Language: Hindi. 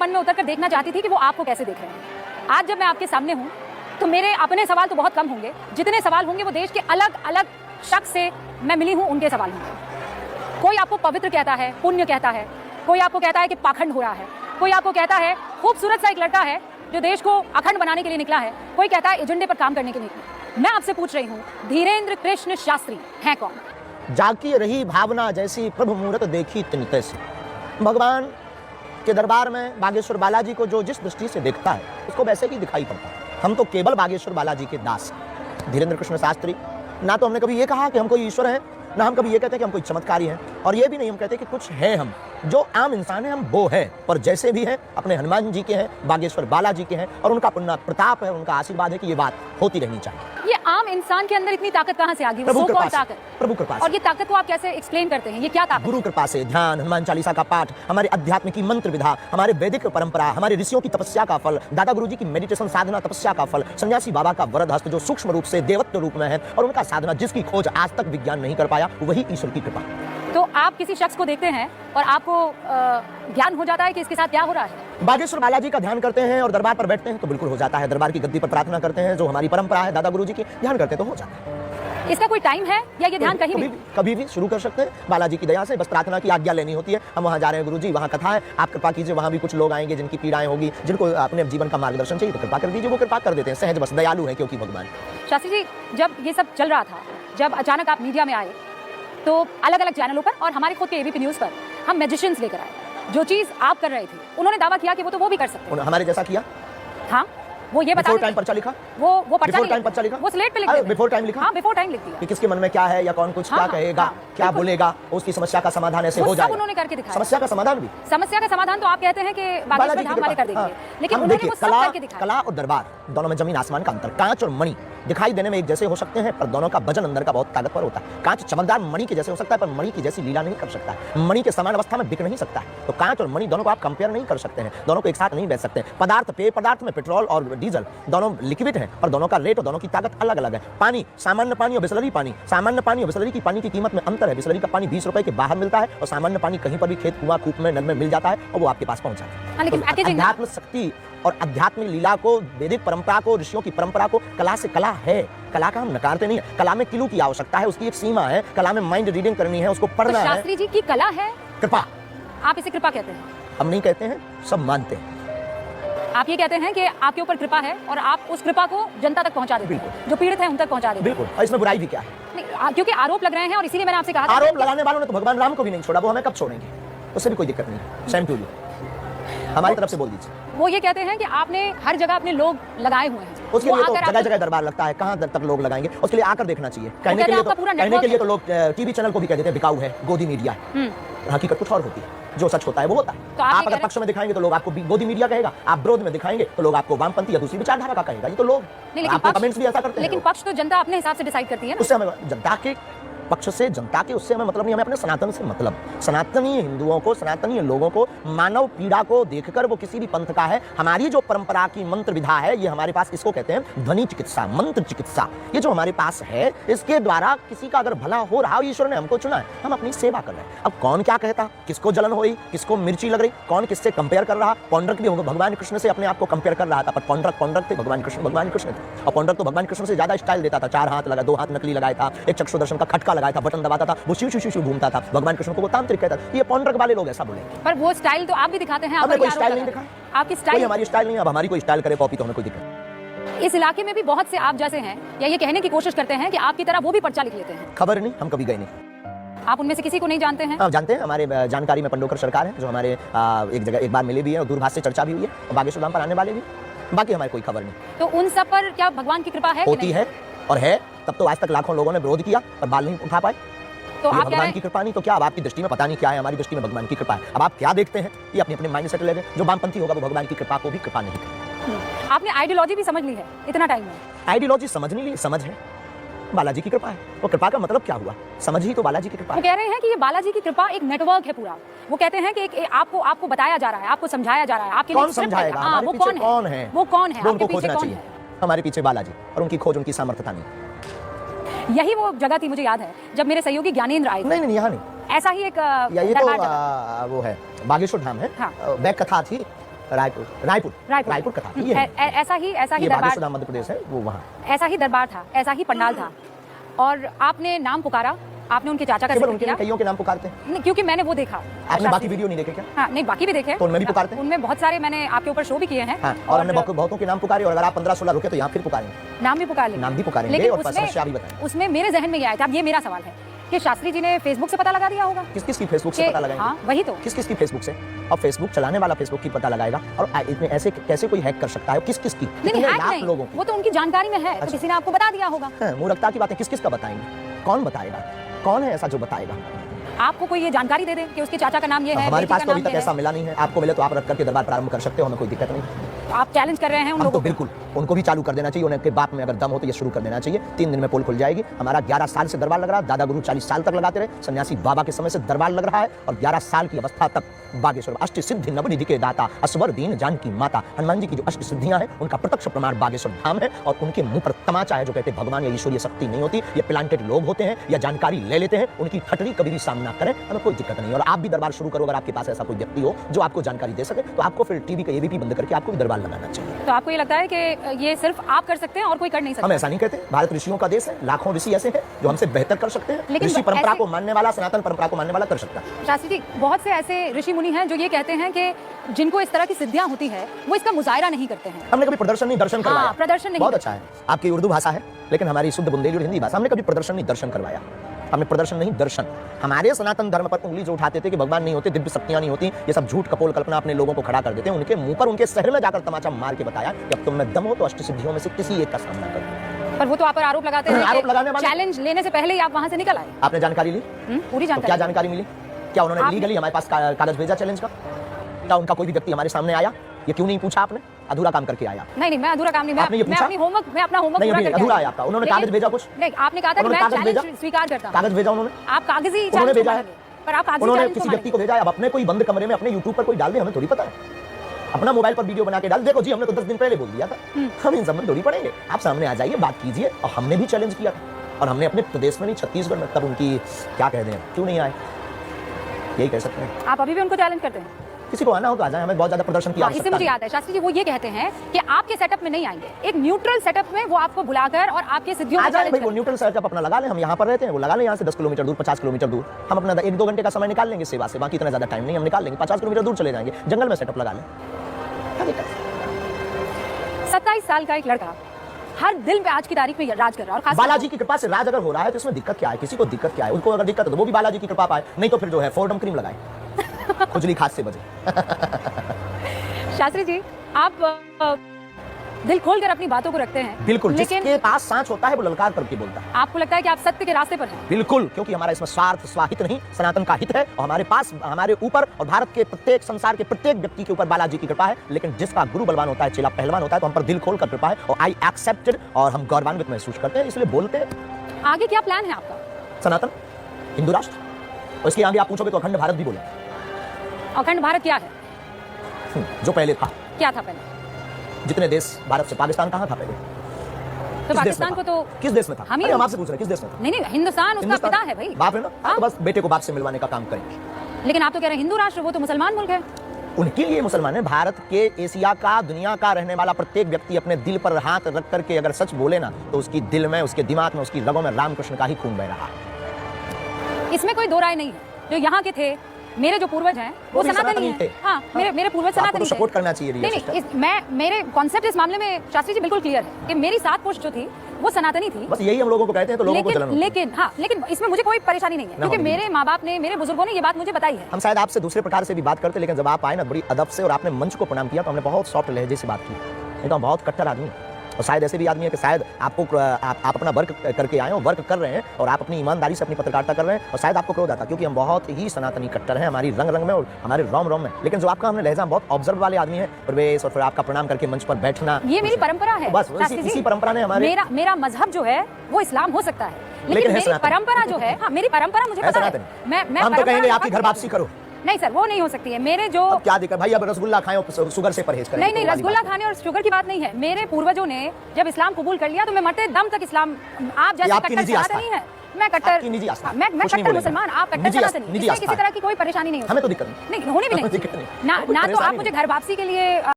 मन में उतर कर देखना चाहती थी कि वो आपको कैसे देख रहे हैं। आज जब मैं आपके सामने हूँ तो मेरे अपने सवाल तो बहुत कम होंगे, जितने सवाल होंगे वो देश के अलग अलग शख्स से मैं मिली हूँ उनके सवाल होंगे। कोई आपको पवित्र कहता है, पुण्य कहता है, कोई आपको कहता है कि पाखंड हो रहा है, कोई आपको कहता है खूबसूरत सा एक लड़का है जो देश को अखंड बनाने के लिए निकला है, कोई कहता है एजेंडे पर काम करने के लिए निकला। मैं आपसे पूछ रही हूँ, धीरेन्द्र कृष्ण शास्त्री हैं कौन? जाकी रही भावना जैसी प्रभु मूरत देखी तिनते से। भगवान के दरबार में बागेश्वर बालाजी को जो जिस दृष्टि से देखता है उसको वैसे ही दिखाई पड़ता है। हम तो केवल बागेश्वर बालाजी के दास हैं। धीरेन्द्र कृष्ण शास्त्री, ना तो हमने कभी ये कहा कि हम कोई ईश्वर हैं, ना हम कभी ये कहते हैं कि हम कोई चमत्कारी हैं, और ये भी नहीं हम कहते कि कुछ है। हम जो आम इंसान है हम वो है, पर जैसे भी हैं अपने हनुमान जी के हैं, बागेश्वर बालाजी के हैं, और उनका पुण्य प्रताप है, उनका आशीर्वाद है कि ये बात होती रहनी चाहिए। ये आम इंसान के अंदर इतनी ताकत कहाँ से आ गई? प्रभु कृपा से, प्रभु कृपा से। और ये ताकत को आप कैसे एक्सप्लेन करते हैं? ये क्या ताकत? गुरु कृपा से। ध्यान, हनुमान चालीसा का पाठ, हमारे अध्यात्म की मंत्र विधा, हमारे वैदिक परंपरा, हमारे ऋषियों की तपस्या का फल, दादा गुरुजी की मेडिटेशन साधना तपस्या का फल, सन्यासी बाबा का वरद हस्त जो सूक्ष्म रूप से देवत्व रूप में है, और उनका साधना जिसकी खोज आज तक विज्ञान नहीं कर पाया, वही ईश्वर की कृपा। तो आप किसी शख्स को देखते हैं और आपको ज्ञान हो जाता है कि इसके साथ क्या हो रहा है? बागेश्वर बालाजी का ध्यान करते हैं और दरबार पर बैठते हैं तो बिल्कुल हो जाता है। दरबार की गद्दी पर प्रार्थना करते हैं, जो हमारी परंपरा है दादा गुरुजी की, ध्यान करते हैं तो हो जाता है। इसका कोई टाइम है या ये ध्यान कभी भी शुरू कर सकते हैं बालाजी की दया से। बस प्रार्थना की आज्ञा लेनी होती है। हम वहाँ जा रहे हैं गुरुजी, वहाँ कथा है, आप कृपा कीजिए, वहाँ भी कुछ लोग आएंगे जिनकी पीड़ाएं होगी, जिनको अपने जीवन का मार्गदर्शन चाहिए, तो कृपा कर दीजिए। वो कृपा कर देते हैं, सहज बस, दयालु है क्योंकि भगवान। शास्त्री जी, जब ये सब चल रहा था, जब अचानक आप मीडिया में आए तो अलग अलग चैनलों पर और हमारे खुद के एबीपी न्यूज़ पर हम मैजिशियंस लेकर आए। जो चीज़ आप कर रहे थे उन्होंने दावा किया कि वो भी कर सकते हैं। हमारे जैसा किया? हाँ, वो ये बता टाइम पर्चा लिखा, वो पर्चा लिखा, वो स्लेट पे लिख दिया। बिफोर टाइम लिखा। हाँ, बिफोर टाइम लिख दिया कि किसके मन में क्या है या कौन कुछ क्या कहेगा, क्या बोलेगा, उसकी समस्या का समाधान ऐसे हो जाएगा। उन्होंने करके दिखाया। समस्या का समाधान भी, समस्या का समाधान तो आप कहते हैं कि बालाजी धाम वाले कर देंगे, लेकिन उन्होंने वो सब करके दिखाया। कला और दरबार दोनों में जमीन आसमान का अंतर। कांच और मणि दिखाई देने में एक जैसे हो सकते हैं, पर दोनों का वजन अंदर का बहुत ताकतवर होता है। कांच चमकदार मणि के जैसे हो सकता है, पर मणि की जैसी लीला नहीं कर सकता है। मणि के समान अवस्था में बिक नहीं सकता है। तो कांच और मणि दोनों को आप कंपेयर नहीं कर सकते हैं, दोनों को एक साथ नहीं बेच सकते। पदार्थ, पेय पदार्थ में पेट्रोल और डीजल दोनों लिक्विड है, और दोनों का रेट और दोनों की ताकत अलग अलग है। पानी, सामान्य पानी और बिसलरी पानी, सामान्य पानी और बिसलरी की पानी की कीमत में अंतर है। बिसलरी का पानी 20 रुपए के बाहर मिलता है, और सामान्य पानी कहीं पर भी खेत, कुआं, कूप में, नल में मिल जाता है, और वो आपके पास पहुंच जाता है। अध्यात्म शक्ति और आध्यात्मिक लीला को, वैदिक परंपरा को, ऋषियों की परंपरा को, कला से कला है। कला का हम नकारते नहीं है। कला में किलू की आवश्यकता है, उसकी एक सीमा है। कला में माइंड रीडिंग करनी है, उसको पढ़ना है। शास्त्री जी की कला है कृपा। आप इसे कृपा कहते हैं? हम नहीं कहते हैं, सब मानते हैं। आप ये कहते हैं कि आपके ऊपर कृपा है और आप उस कृपा को जनता तक पहुंचा देते हैं, जो पीड़ित है उन तक पहुंचा देते हैं। बिल्कुल। और इसमें बुराई भी क्या है? नहीं, क्योंकि आरोप लग रहे हैं, और इसीलिए मैंने आपसे कहा था। आरोप लगाने वालों ने तो भगवान राम को भी नहीं छोड़ा, वो हमें कब छोड़ेंगे? उससे भी कोई दिक्कत नहीं। सेम टू यू, हमारी तरफ से बोल दीजिए। वो ये कहते हैं कि आपने हर जगह अपने लोग लगाए हुए हैं। उसके लिए तो जगह जगह दरबार लगता है, कहाँ तक लोग लगाएंगे? उसके लिए आकर देखना चाहिए। कहने के लिए तो लोग टीवी चैनल को भी कह देते हैं बिकाऊ है, गोदी मीडिया है। हकीकत कुछ और होती है, जो सच होता है वो होता है। तो आप अगर पक्ष में दिखाएंगे तो लोग आपको गोदी मीडिया कहेगा, आप विरोध में दिखाएंगे तो लोग आपको वामपंथी या दूसरी विचारधारा का कहेगा। ये तो लोग आपके कमेंट्स भी ऐसा करते हैं। लेकिन पक्ष तो जनता अपने हिसाब से डिसाइड करती है ना। उससे हमें जनता के पक्ष से, जनता के उससे हमें मतलब नहीं, हमें अपने सनातन से मतलब। सनातनीय हिंदुओं को, सनातनीय लोगों को, मानव पीड़ा को देखकर वो किसी भी पंथ का है। हमारी जो परंपरा की मंत्र विधा है, ये हमारे पास, इसको कहते हैं ध्वनि चिकित्सा, मंत्र चिकित्सा। ये जो हमारे पास है, इसके द्वारा किसी का अगर भला हो रहा हो, ईश्वर ने हमको चुना है, हम अपनी सेवा कर रहे हैं। अब कौन क्या कहता, किसको जलन हो रही, किसको मिर्ची लग रही, कौन किससे कंपेयर कर रहा। पौंड्रक भी भगवान कृष्ण से अपने आप को कंपेयर कर रहा था, पर पौंड्रक थे, भगवान कृष्ण थे। और पौंड्रक तो भगवान कृष्ण से ज्यादा स्टाइल देता था। 4 हाथ लगा, 2 हाथ नकली लगाया था, एक चक्षुदर्शन का खटका लगाया था, बटन दबाता था, वो शिव शिव शिव घूमता था। भगवान कृष्ण को वो तांत्रिक कहता था। ये पौंड्रक वाले लोग ऐसा बोलेंगे। पर वो स्टाइल तो आप भी दिखाते हैं। आपने कोई स्टाइल नहीं दिखा? आपकी स्टाइल, हमारी स्टाइल नहीं है। अब हमारी कोई स्टाइल करे कॉपी तो हमें कोई दिक्कत। इस इलाके में भी बहुत से आप जैसे हैं, या ये कहने की कोशिश करते हैं कि आपकी तरह वो भी पर्चा लिख लेते हैं। खबर नहीं, हम कभी गए नहीं। आप उनमें से किसी को नहीं जानते हैं? हाँ, जानते हैं। हमारे जानकारी में पंडोकर सरकार है, जो हमारे एक जगह एक बार मिले भी है, और दूरभाष से चर्चा भी हुई है, और बागेश्वर धाम पर आने वाले भी। बाकी हमारी कोई खबर नहीं। तो उन सब पर क्या भगवान की कृपा है? होती है, और है। तब तो आज तक लाखों लोगों ने विरोध किया, पर बाल नहीं उठा पाए। तो आप भगवान की कृपा नहीं तो क्या? अब आपकी दृष्टि में पता नहीं क्या है, हमारी दृष्टि में भगवान की कृपा है। अब आप क्या देखते हैं, ये अपने अपने माइंड सेट ले लें। जो वामपंथी होगा वो भगवान की कृपा को भी कृपा नहीं करेगा। आपने आइडियोलॉजी भी समझ ली है इतना टाइम में? आइडियोलॉजी समझ नहीं ली, समझ है। बालाजी की कृपा है। वो कृपा का मतलब क्या हुआ? समझ ही तो बालाजी की कृपा। वो कह रहे हैं कि ये बालाजी की कृपा एक नेटवर्क है पूरा। वो कहते हैं कि आपको बताया जा रहा है, आपको समझाया जा रहा है। आपके कौन समझाएगा? वो कौन है? वो कौन है? उनको खोजना चाहिए। हमारे पीछे बालाजी, और उनकी खोज, उनकी सामर्थ्यता नहीं। यही वो जगह थी, मुझे याद है, जब मेरे सहयोगी ज्ञानेंद्र आए थे। नहीं, यहाँ नहीं। ऐसा ही एक ये तो वो है बागेश्वर धाम है। बैक कथा थी रायपुर रायपुर का था ये ऐसा ही ये दरबार, बागेश्वर मध्य प्रदेश है वो वहाँ ऐसा ही दरबार था, ऐसा ही पंडाल था, और आपने नाम पुकारा, आपने उनके चाचा का केवल जिक्र उनके किया। कईयों के नाम पुकारते हैं। नहीं, क्योंकि मैंने वो देखा। आपने बाकी वीडियो नहीं देखे क्या? हाँ, नहीं बाकी भी देखे, तो उनमें भी पुकारते हैं? उनमें बहुत सारे मैंने आपके ऊपर शो भी किए हैं। हाँ, और हमने बहुतों के नाम पुकारे, और अगर आप 15-16 रुके तो यहाँ फिर पुकारेंगे, नाम भी पुकार लेंगे, नाम भी पुकारेंगे, लेकिन और समस्या भी बताएंगे। उसमें मेरे जहन में ये आया था, अब ये मेरा सवाल है कि शास्त्री जी ने फेसबुक से पता लगा दिया होगा। किस की फेसबुक से पता लगाएंगे? हाँ, वही तो, किस की फेसबुक से? और फेसबुक चलाने वाला फेसबुक की पता लगाएगा, और इतने ऐसे कैसे कोई हैक कर सकता है? किस की? नहीं, लाख लोगों की, वो तो उनकी जानकारी में है, तो किसी ने आपको बता दिया होगा। मूर्खता की बातें किस का बताएंगे? कौन बताएगा? कौन है ऐसा जो बताएगा? आपको कोई ये जानकारी दे दे कि उसके चाचा का नाम ये है, हमारे पास तो अभी तक ऐसा मिला नहीं है। आपको मिले तो आप रख करके दरबार प्रारंभ कर सकते हो, हमें कोई दिक्कत नहीं। आप चैलेंज कर रहे हैं उन हम लोगों तो बिल्कुल उनको भी चालू कर देना चाहिए, उनके बाप में अगर दम हो तो ये शुरू कर देना चाहिए। 3 दिन में पोल खुल जाएगी। हमारा 11 साल से दरबार लग रहा है, दादा गुरु 40 साल तक लगाते रहे, सन्यासी बाबा के समय से दरबार लग रहा है, और 11 साल की अवस्था तक बागेश्वर अष्ट सिद्धि नवनिधि के दाता असवर दीन जानकी माता हनुमान जी की जो अष्ट सिद्धियां हैं उनका प्रत्यक्ष प्रमाण बागेश्वर धाम है। और उनके मुंह पर तमाचा है जो कहते हैं भगवान या ईश्वरीय शक्ति नहीं होती, ये प्लांटेड लोग होते हैं या जानकारी ले लेते हैं, उनकी ठटरी कभी भी सामना करें, हमें कोई दिक्कत नहीं। और आप भी दरबार शुरू करो, अगर आपके पास ऐसा कोई व्यक्ति हो जो आपको जानकारी दे सके, तो आपको फिर टीवी का एबीपी बंद करके आपको भी दरबार लगाना चाहिए। तो आपको ये लगता है कि ये सिर्फ आप कर सकते हैं और कोई कर नहीं सकता? हम ऐसा नहीं कहते, भारत ऋषियों का देश है, लाखों ऋषि ऐसे हैं जो हमसे बेहतर कर सकते हैं। लेकिन ऋषि परंपरा ऐसे- को मानने वाला, सनातन परंपरा को मानने वाला कर सकता है। शास्त्री जी, बहुत से ऐसे ऋषि मुनि हैं जो ये कहते हैं कि जिनको इस तरह की सिद्धियां होती है वो इसका मुजाहिरा नहीं करते हैं। हमने कभी प्रदर्शन नहीं दर्शन करवाया। हाँ, प्रदर्शन नहीं बहुत करते। अच्छा है, आपकी उर्दू भाषा है, लेकिन हमारी शुद्ध बुंदेली और हिंदी भाषा, हमने कभी प्रदर्शन नहीं दर्शन करवाया। हमने प्रदर्शन नहीं दर्शन। हमारे सनातन धर्म पर उंगली जो उठाते थे कि भगवान नहीं होते, दिव्य शक्तियां नहीं होती, ये सब झूठ कपोल कल्पना अपने लोगों को खड़ा कर देते हैं, उनके मुंह पर उनके शहर में जाकर तमाचा मार के बताया कि अब तुम में दम हो तो अष्ट सिद्धियों में से किसी एक का सामना करो। पर वो तो आप पर आरोप लगाते हैं आरोप लगाने वाले- चैलेंज लेने से पहले ही आप वहां से निकल आए। आपने जानकारी ली? पूरी तो क्या जानकारी। जानकारी मिली? क्या उन्होंने आपने- लीगली हमारे पास कागज भेजा चैलेंज का? क्या उनका कोई भी व्यक्ति हमारे सामने आया? ये क्यों नहीं पूछा आपने? अधूरा काम करके आया। नहीं, मैं अधूरा काम नहीं, आपने ये मैं पूछा? अपनी होमवर्क, मैं अपना होमवर्क नहीं, पूरा अभी करके अधूरा आई। है आपका। उन्होंने लेकिन- कागज भेजा कुछ? नहीं, आपने कहा था कि उन्होंने मैं कागज भेजा? चैलेंज स्वीकार करता हूं। कागज भेजा उन्होंने? आप कागजी उन्होंने चैलेंज भेजा है? मानेंगे, पर आप कागजी उन्होंने चैलेंज किसी को व्यक्ति को भेजा है? अब अपने कोई बंद कमरे में अपने यूट्यूब पर कोई डाल दे, हमें थोड़ी पता है। अपना मोबाइल पर वीडियो बना के डाल, देखो जी हमने तो 10 दिन पहले बोल दिया था। हम इन सब में थोड़ी पड़ेंगे। आप सामने आ जाइए, बात कीजिए। और हमने भी चैलेंज किया था, और हमने अपने प्रदेश में नहीं, छत्तीसगढ़ में, तब उनकी क्या कह दें, क्यों नहीं आए, यही कह सकते हैं। आप अभी भी उनको चैलेंज करते हैं? किसी को आना हो तो आ जाए, हमें बहुत ज्यादा प्रदर्शन किया। इससे मुझे याद है शास्त्री जी, वो ये कहते हैं कि आपके सेटअप में नहीं आएंगे, एक न्यूट्रल सेटअप में वो आपको बुलाकर और आपके सिद्धियों आ को जाए चैलेंज भाई, वो करेंगे। न्यूट्रल सेटअप अपना लगा लें। हम यहाँ पर रहते हैं, वो लगा लें यहाँ से 10 किलोमीटर दूर, 50 किलोमीटर दूर। हम अपना 1-2 घंटे का समय निकाल लेंगे सेवा से, बाकी इतना ज्यादा टाइम नहीं हम निकाल लेंगे। 50 किलोमीटर दूर चले जाएंगे, जंगल में सेटअप लगा लें, क्या दिक्कत है? 27 साल का एक लड़का हर दिल पे आज की तारीख में राज कर रहा है, और खास बालाजी की कृपा से राज अगर हो रहा है तो इसमें दिक्कत क्या है? किसी को दिक्कत क्या है? उनको अगर दिक्कत है तो वो भी बालाजी की कृपा पाए, नहीं तो फिर जो है फोर्डम क्रीम लगाए, खुजली खांस से बचे। शास्त्री जी, आप दिल खोलकर अपनी बातों को रखते हैं। बिल्कुल, लेकिन जिसके पास सांच होता है वो ललकार करके बोलता है। आपको लगता है कि आप सत्य के रास्ते पर हैं? बिल्कुल, क्योंकि हमारा इसमें स्वार्थ स्वाहित नहीं, सनातन का हित है, और हमारे पास, हमारे ऊपर और भारत के प्रत्येक, संसार के प्रत्येक व्यक्ति के ऊपर बालाजी की कृपा है। लेकिन जिसका गुरु बलवान होता है, चेला पहलवान होता है, तो हम पर दिल खोल कर कृपा है, और आई एक्सेप्टेड, और हम गौरवान्वित महसूस करते हैं, इसलिए बोलते हैं। आगे क्या प्लान है आपका? सनातन हिंदू राष्ट्र, और इसके आगे आप पूछोगे तो अखंड भारत भी बोले, अखंड भारत क्या है? जो पहले था। क्या था पहले? जितने देश भारत से, पाकिस्तान कहाँ था पहले? तो किस देश में पाकिस्तान था? को तो किस देश में था? हम ही- अरे हम आपसे पूछ रहे हैं, किस देश में था? नहीं, हिंदुस्तान उसका हिंदुस्तान? पिता है भाई। बाप है ना? हाँ। तो बस बेटे को बाप से मिलवाने का काम करें। लेकिन आप तो कह रहे हैं हिंदू राष्ट्र, वो तो मुसलमान मुल्क है। उनके लिए मुसलमान है। भारत के, एशिया का, दुनिया का रहने वाला प्रत्येक व्यक्ति अपने दिल पर हाथ रख करके अगर सच बोले ना, तो उसकी दिल में, उसके दिमाग में, उसकी रगों में रामकृष्ण का ही खून बह रहा है। इसमें कोई दो राय नहीं है। जो यहाँ के थे, मेरे जो पूर्वज हैं, वो भी सनातनी सनातनी हैं। थे। हाँ, मेरे पूर्वज आपको सनातनी तो थे। सपोर्ट करना चाहिए, रियल नहीं, मेरे कॉन्सेप्ट इस मामले में शास्त्री जी बिल्कुल क्लियर है कि मेरी 7 पुश्त जो थी वो सनातनी थी। बस यही हम लोगों को कहते हैं, तो लोगों को जलन होती है। लेकिन इसमें मुझे कोई परेशानी नहीं है, क्योंकि होगी। मेरे माँ बाप ने, मेरे बुजुर्गों ने ये बात मुझे बताई है। हम शायद आपसे दूसरे प्रकार से भी बात करते, लेकिन जब आप आए ना बड़ी अदब से और आपने मंच को प्रणाम किया, तो हमने बहुत सॉफ्ट लहजे से बात की। नहीं तो हम बहुत कट्टर आदमी हैं, और शायद ऐसे भी आदमी है कि शायद आपको आप अपना वर्क करके आए हो, वर्क कर रहे हैं, और आप अपनी ईमानदारी से अपनी पत्रकारिता कर रहे हैं, और शायद आपको क्रोध आता, क्योंकि हम बहुत ही सनातनी कट्टर हैं, हमारी रंग रंग में और हमारे रोम रोम में। लेकिन जो आपका हमने लहजा, बहुत ऑब्जर्व वाले आदमी है, प्रवेश, और फिर आपका प्रणाम करके मंच पर बैठना, ये मेरी परंपरा है। तो बस शास्त्री जी, इसी परंपरा ने हमारे, मेरा मजहब जो है वो इस्लाम हो सकता है, लेकिन है मेरी सनातन। परंपरा जो है, हाँ, मेरी परंपरा मुझे पता है। मैं हम तो परंपरा कहेंगे का आपकी घर वापसी करो। नहीं सर, वो नहीं हो सकती है। मेरे जो अब क्या दिक्कत भाई, अब रसगुल्ला खाएं और शुगर से परहेज करें। नहीं, रसगुल्ला खाने और शुगर की बात नहीं है। मेरे पूर्वजों ने जब इस्लाम कबूल कर लिया, तो मैं मरते दम तक इस्लाम, आप जैसे आपकी कट्टर निजी आस्था सनातनी है, मैं कट्टर आपकी निजी आस्था। मैं कुछ नहीं कट्टर बोलेंगे। मुसलमान, आप कट्टर निजी सनातनी, निजी इसमें आस्था किसी तरह की कोई परेशानी नहीं होती। हमें तो दिक्कत नहीं। नहीं होनी भी हमें नहीं दिक्कत नहीं। ना कोई ना तो परेशानी आप मुझे नहीं। घर वापसी के लिए